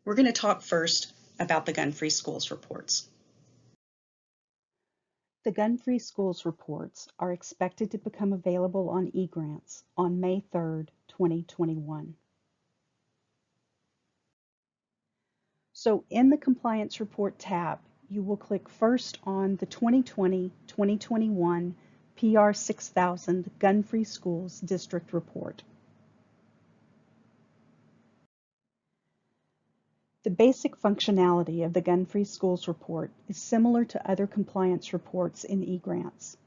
We're going to talk first about the Gun-Free Schools reports. The Gun-Free Schools reports are expected to become available on eGrants on May 3, 2021. So in the Compliance Report tab, you will click first on the 2020-2021 PR 6000 Gun-Free Schools District Report. The basic functionality of the Gun-Free Schools report is similar to other compliance reports in eGrants.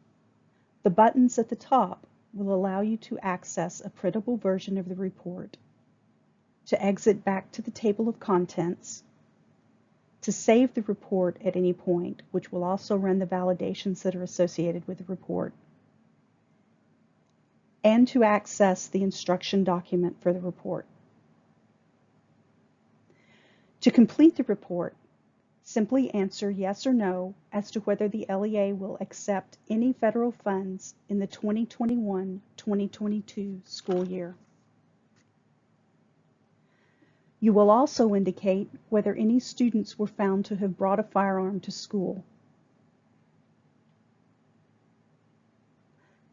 The buttons at the top will allow you to access a printable version of the report, to exit back to the table of contents, to save the report at any point, which will also run the validations that are associated with the report, and to access the instruction document for the report. To complete the report, simply answer yes or no as to whether the LEA will accept any federal funds in the 2021-2022 school year. You will also indicate whether any students were found to have brought a firearm to school.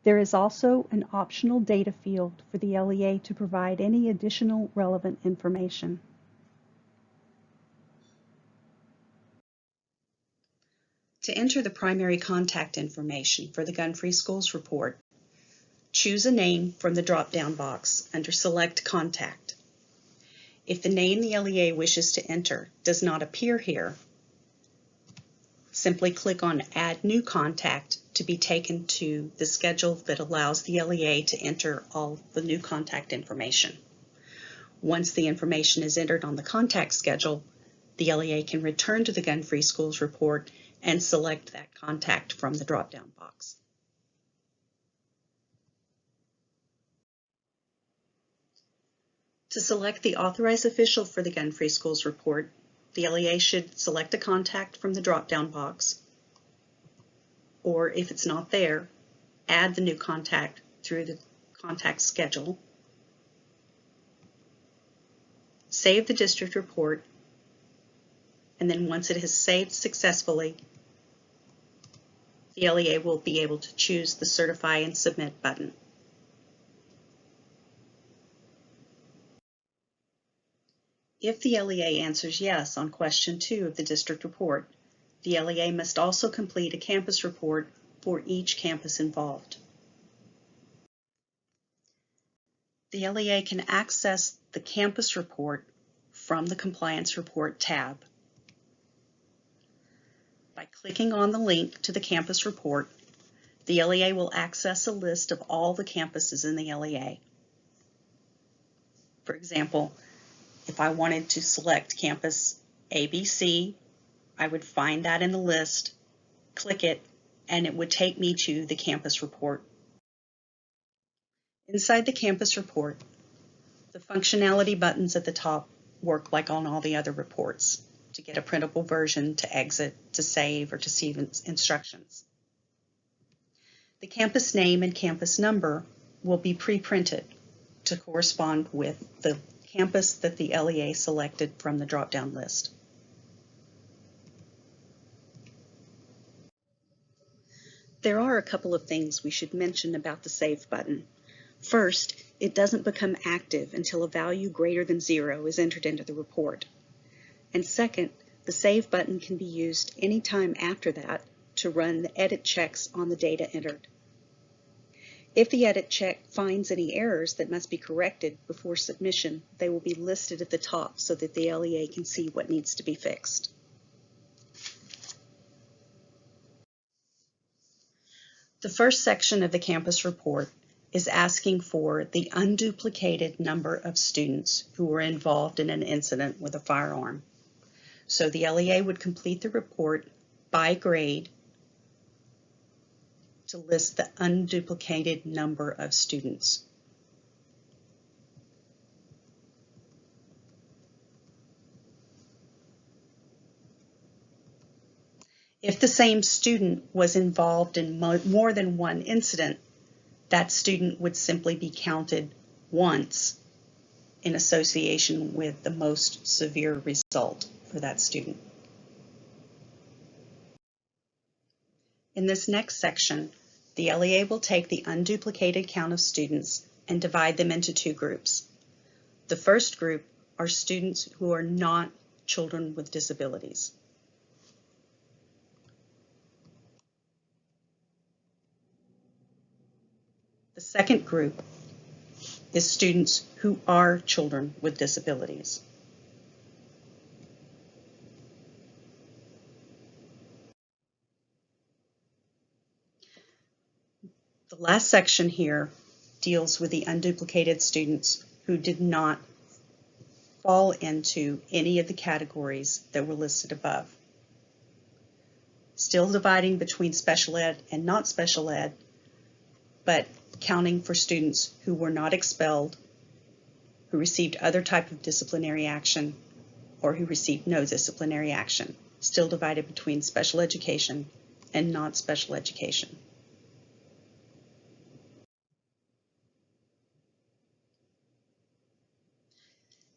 There is also an optional data field for the LEA to provide any additional relevant information. To enter the primary contact information for the Gun-Free Schools report, choose a name from the drop-down box under Select Contact. If the name the LEA wishes to enter does not appear here, simply click on Add New Contact to be taken to the schedule that allows the LEA to enter all the new contact information. Once the information is entered on the contact schedule, the LEA can return to the Gun-Free Schools report and select that contact from the drop-down box. To select the authorized official for the Gun-Free Schools report, the LEA should select a contact from the drop-down box, or if it's not there, add the new contact through the contact schedule, save the district report, and then once it has saved successfully, the LEA will be able to choose the Certify and Submit button. If the LEA answers yes on question 2 of the district report, the LEA must also complete a campus report for each campus involved. The LEA can access the campus report from the Compliance Report tab. By clicking on the link to the campus report, the LEA will access a list of all the campuses in the LEA. For example, if I wanted to select campus ABC, I would find that in the list, click it, and it would take me to the campus report. Inside the campus report, the functionality buttons at the top work like on all the other reports, to get a printable version, to exit, to save, or to see instructions. The campus name and campus number will be pre-printed to correspond with the campus that the LEA selected from the drop-down list. There are a couple of things we should mention about the Save button. First, it doesn't become active until a value greater than 0 is entered into the report. And second, the Save button can be used anytime after that to run the edit checks on the data entered. If the edit check finds any errors that must be corrected before submission, they will be listed at the top so that the LEA can see what needs to be fixed. The first section of the campus report is asking for the unduplicated number of students who were involved in an incident with a firearm. So the LEA would complete the report by grade to list the unduplicated number of students. If the same student was involved in more than one incident, that student would simply be counted once in association with the most severe result for that student. In this next section, the LEA will take the unduplicated count of students and divide them into two groups. The first group are students who are not children with disabilities. The second group is students who are children with disabilities. The last section here deals with the unduplicated students who did not fall into any of the categories that were listed above. Still dividing between special ed and not special ed, but counting for students who were not expelled, who received other type of disciplinary action, or who received no disciplinary action. Still divided between special education and not special education.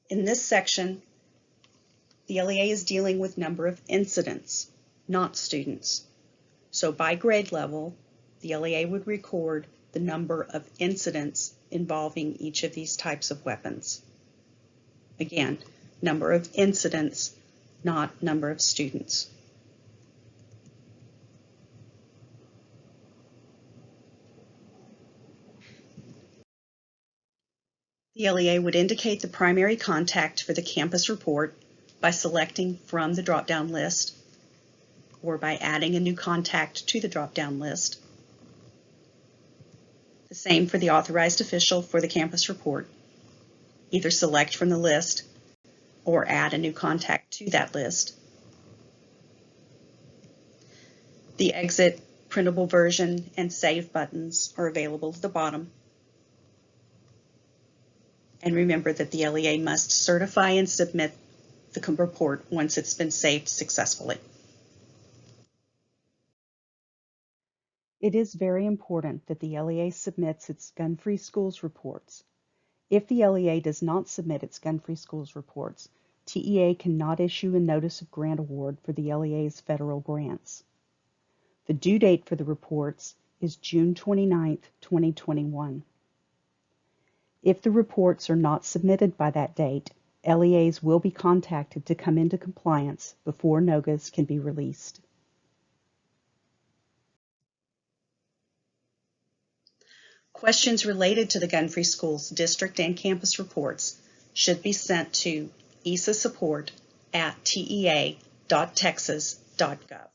In this section, the LEA is dealing with number of incidents, not students. So by grade level, the LEA would record the number of incidents involving each of these types of weapons. Again, number of incidents, not number of students. The LEA would indicate the primary contact for the campus report by selecting from the drop-down list or by adding a new contact to the drop-down list. The same for the authorized official for the campus report. Either select from the list or add a new contact to that list. The exit, printable version, and save buttons are available at the bottom. And remember that the LEA must certify and submit the report once it's been saved successfully. It is very important that the LEA submits its gun-free schools reports. If the LEA does not submit its gun-free schools reports, TEA cannot issue a notice of grant award for the LEA's federal grants. The due date for the reports is June 29, 2021. If the reports are not submitted by that date, LEAs will be contacted to come into compliance before NOGAs can be released. Questions related to the Gun-Free Schools district and campus reports should be sent to ESSA support@tea.texas.gov.